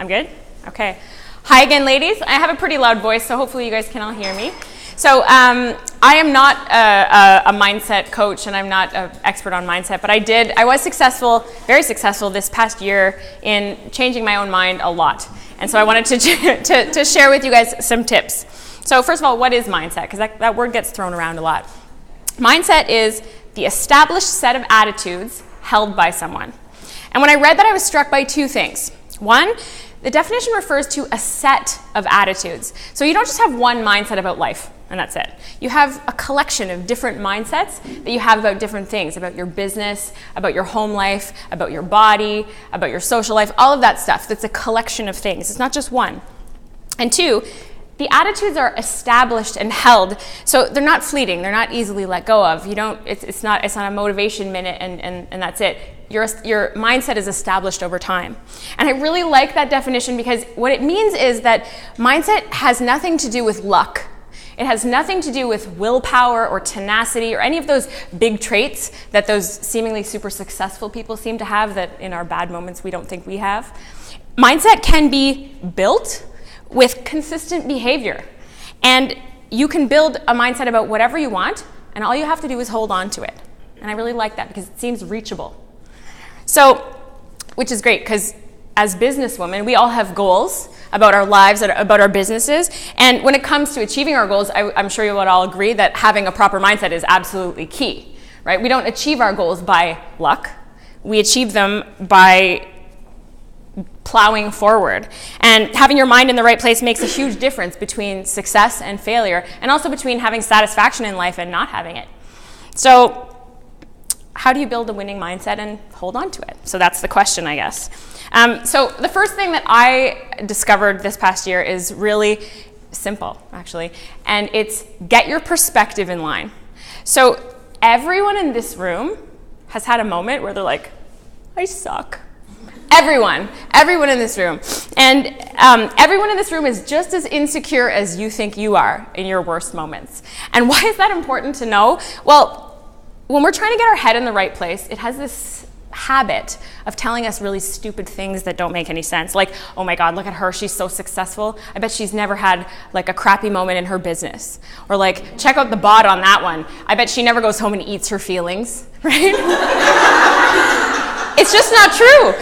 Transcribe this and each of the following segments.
I'm good? Okay. Hi again, ladies. I have a pretty loud voice, so hopefully you guys can all hear me. So I am not a mindset coach, and I'm not an expert on mindset, but I was successful, very successful this past year in changing my own mind a lot. And so I wanted to share with you guys some tips. So first of all, what is mindset? Because that word gets thrown around a lot. Mindset is the established set of attitudes held by someone. And when I read that, I was struck by two things. One, the definition refers to a set of attitudes. So you don't just have one mindset about life, and that's it. You have a collection of different mindsets that you have about different things, about your business, about your home life, about your body, about your social life, all of that stuff. That's a collection of things. It's not just one. And two, the attitudes are established and held, so they're not fleeting. They're not easily let go of. It's not a motivation minute and that's it. Your mindset is established over time. And I really like that definition because what it means is that mindset has nothing to do with luck. It has nothing to do with willpower or tenacity or any of those big traits that those seemingly super successful people seem to have that in our bad moments we don't think we have. Mindset can be built with consistent behavior. And you can build a mindset about whatever you want, and all you have to do is hold on to it. And I really like that because it seems reachable. So, which is great because as businesswomen, we all have goals about our lives, about our businesses. And when it comes to achieving our goals, I'm sure you would all agree that having a proper mindset is absolutely key, right? We don't achieve our goals by luck. We achieve them by plowing forward. And having your mind in the right place makes a huge difference between success and failure, and also between having satisfaction in life and not having it. So how do you build a winning mindset and hold on to it? So that's the question, I guess. So the first thing that I discovered this past year is really simple, actually, and it's get your perspective in line. So everyone in this room has had a moment where they're like, I suck. Everyone in this room. And everyone in this room is just as insecure as you think you are in your worst moments. And why is that important to know? Well, when we're trying to get our head in the right place, it has this habit of telling us really stupid things that don't make any sense. Like, oh my God, look at her, she's so successful. I bet she's never had like a crappy moment in her business. Or like, check out the bot on that one. I bet she never goes home and eats her feelings, right? It's just not true.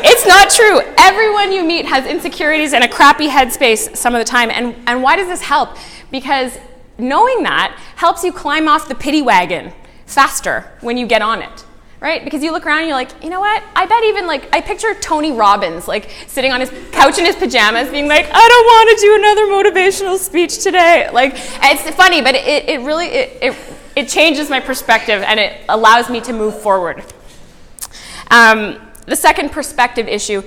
It's not true. Everyone you meet has insecurities and a crappy headspace some of the time. And why does this help? Because knowing that helps you climb off the pity wagon faster when you get on it, right? Because you look around and you're like, you know what? I bet even I picture Tony Robbins sitting on his couch in his pajamas being like, I don't want to do another motivational speech today. It's funny, but it really changes my perspective and it allows me to move forward. The second perspective issue,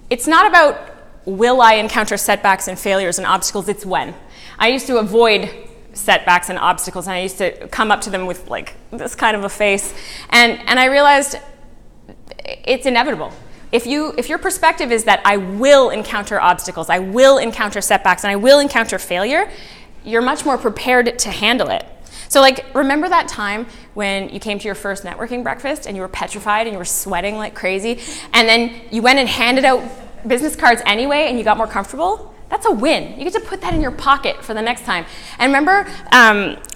it's not about will I encounter setbacks and failures and obstacles, it's when. I used to avoid setbacks and obstacles, and I used to come up to them with this kind of a face, and I realized it's inevitable. If your perspective is that I will encounter obstacles, I will encounter setbacks, and I will encounter failure, you're much more prepared to handle it. So remember that time when you came to your first networking breakfast and you were petrified and you were sweating like crazy, and then you went and handed out business cards anyway and you got more comfortable? That's a win. You get to put that in your pocket for the next time. And remember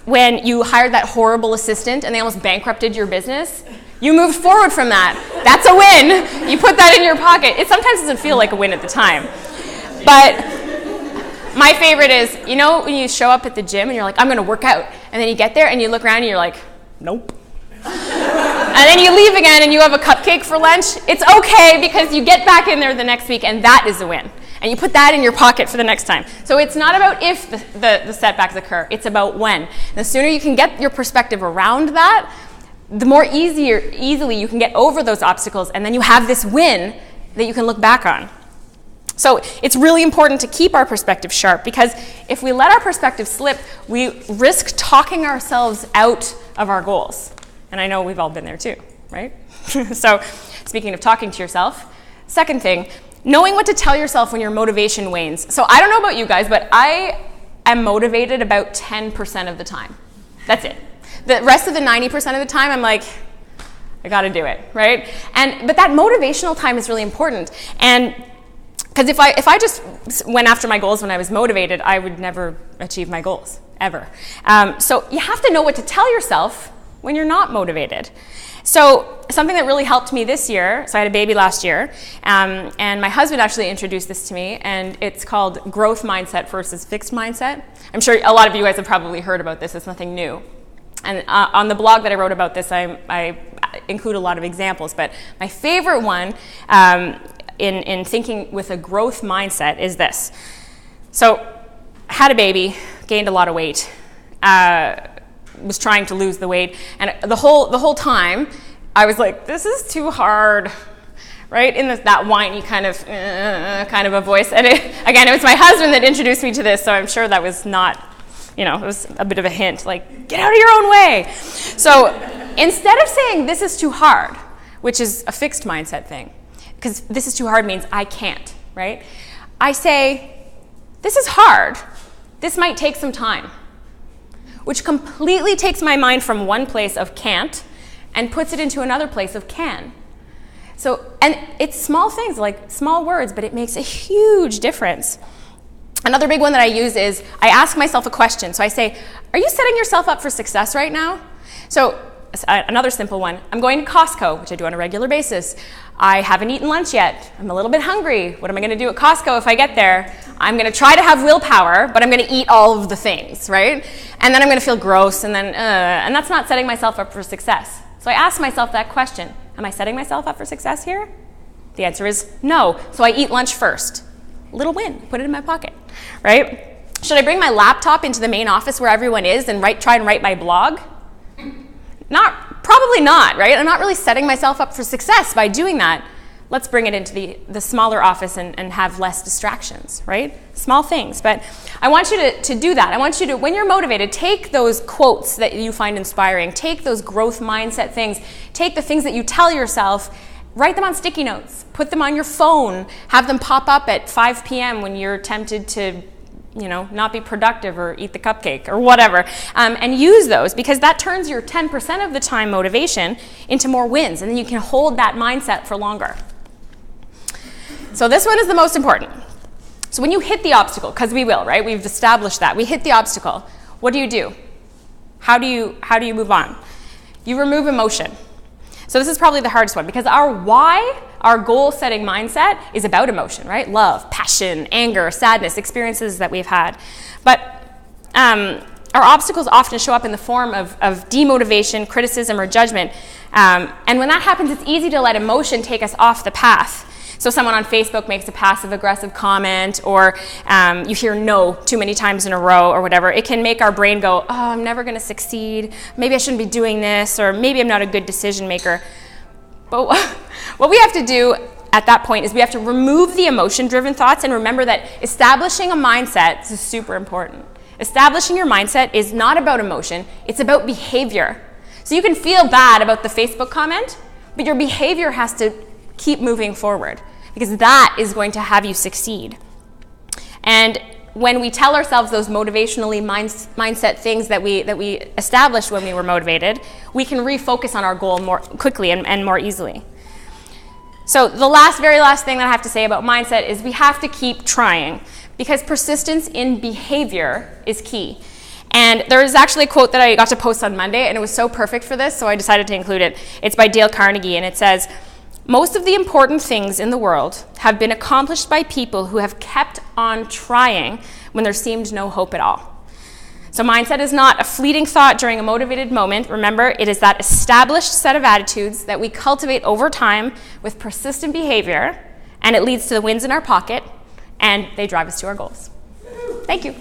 when you hired that horrible assistant and they almost bankrupted your business? You moved forward from that. That's a win. You put that in your pocket. It sometimes doesn't feel like a win at the time. But my favorite is, when you show up at the gym and you're like, I'm going to work out. And then you get there and you look around and you're like, nope. And then you leave again and you have a cupcake for lunch. It's okay because you get back in there the next week and that is a win. And you put that in your pocket for the next time. So it's not about if the setbacks occur. It's about when. And the sooner you can get your perspective around that, the more easily you can get over those obstacles. And then you have this win that you can look back on. So it's really important to keep our perspective sharp because if we let our perspective slip, we risk talking ourselves out of our goals. And I know we've all been there too, right? So speaking of talking to yourself, second thing, knowing what to tell yourself when your motivation wanes. So I don't know about you guys, but I am motivated about 10% of the time. That's it. The rest of the 90% of the time, I'm like, I got to do it, right? But that motivational time is really important. And Because if I just went after my goals when I was motivated, I would never achieve my goals, ever. So you have to know what to tell yourself when you're not motivated. So something that really helped me this year, so I had a baby last year, and my husband actually introduced this to me, and it's called growth mindset versus fixed mindset. I'm sure a lot of you guys have probably heard about this. It's nothing new. And on the blog that I wrote about this, I include a lot of examples, but my favorite one in thinking with a growth mindset is this. So I had a baby, gained a lot of weight, was trying to lose the weight, and the whole time I was like, this is too hard, right? In that whiny kind of a voice. And again, it was my husband that introduced me to this, so I'm sure that was not, it was a bit of a hint, like, get out of your own way. So instead of saying this is too hard, which is a fixed mindset thing, because this is too hard means I can't, right? I say, this is hard. This might take some time, which completely takes my mind from one place of can't and puts it into another place of can. So, and it's small things, like small words, but it makes a huge difference. Another big one that I use is I ask myself a question. So I say, are you setting yourself up for success right now? So another simple one, I'm going to Costco, which I do on a regular basis. I haven't eaten lunch yet. I'm a little bit hungry. What am I going to do at Costco if I get there? I'm going to try to have willpower, but I'm going to eat all of the things, right? And then I'm going to feel gross, and that's not setting myself up for success. So I ask myself that question. Am I setting myself up for success here? The answer is no. So I eat lunch first. Little win. Put it in my pocket, right? Should I bring my laptop into the main office where everyone is and try and write my blog? Probably not, right? I'm not really setting myself up for success by doing that. Let's bring it into the smaller office and have less distractions, right? Small things. But I want you to do that. I want you to, when you're motivated, take those quotes that you find inspiring, take those growth mindset things, take the things that you tell yourself, write them on sticky notes, put them on your phone, have them pop up at 5 p.m. when you're tempted to not be productive or eat the cupcake or whatever, and use those, because that turns your 10% of the time motivation into more wins, and then you can hold that mindset for longer. So this one is the most important. So when you hit the obstacle, because we will, right? We've established that. We hit the obstacle. What do? How do you move on? You remove emotion. So this is probably the hardest one, because our why, our goal-setting mindset, is about emotion, right? Love, passion, anger, sadness, experiences that we've had. But our obstacles often show up in the form of demotivation, criticism, or judgment. And when that happens, it's easy to let emotion take us off the path. So someone on Facebook makes a passive-aggressive comment, or you hear no too many times in a row or whatever. It can make our brain go, oh, I'm never going to succeed. Maybe I shouldn't be doing this, or maybe I'm not a good decision maker. But what we have to do at that point is we have to remove the emotion-driven thoughts and remember that establishing a mindset, this is super important. Establishing your mindset is not about emotion, it's about behavior. So you can feel bad about the Facebook comment, but your behavior has to keep moving forward, because that is going to have you succeed. And when we tell ourselves those motivationally mindset things that we established when we were motivated, we can refocus on our goal more quickly and more easily. So the very last thing that I have to say about mindset is we have to keep trying, because persistence in behavior is key. And there is actually a quote that I got to post on Monday, and it was so perfect for this, so I decided to include it. It's by Dale Carnegie, and it says, most of the important things in the world have been accomplished by people who have kept on trying when there seemed no hope at all. So mindset is not a fleeting thought during a motivated moment. Remember, it is that established set of attitudes that we cultivate over time with persistent behavior, and it leads to the wins in our pocket, and they drive us to our goals. Thank you.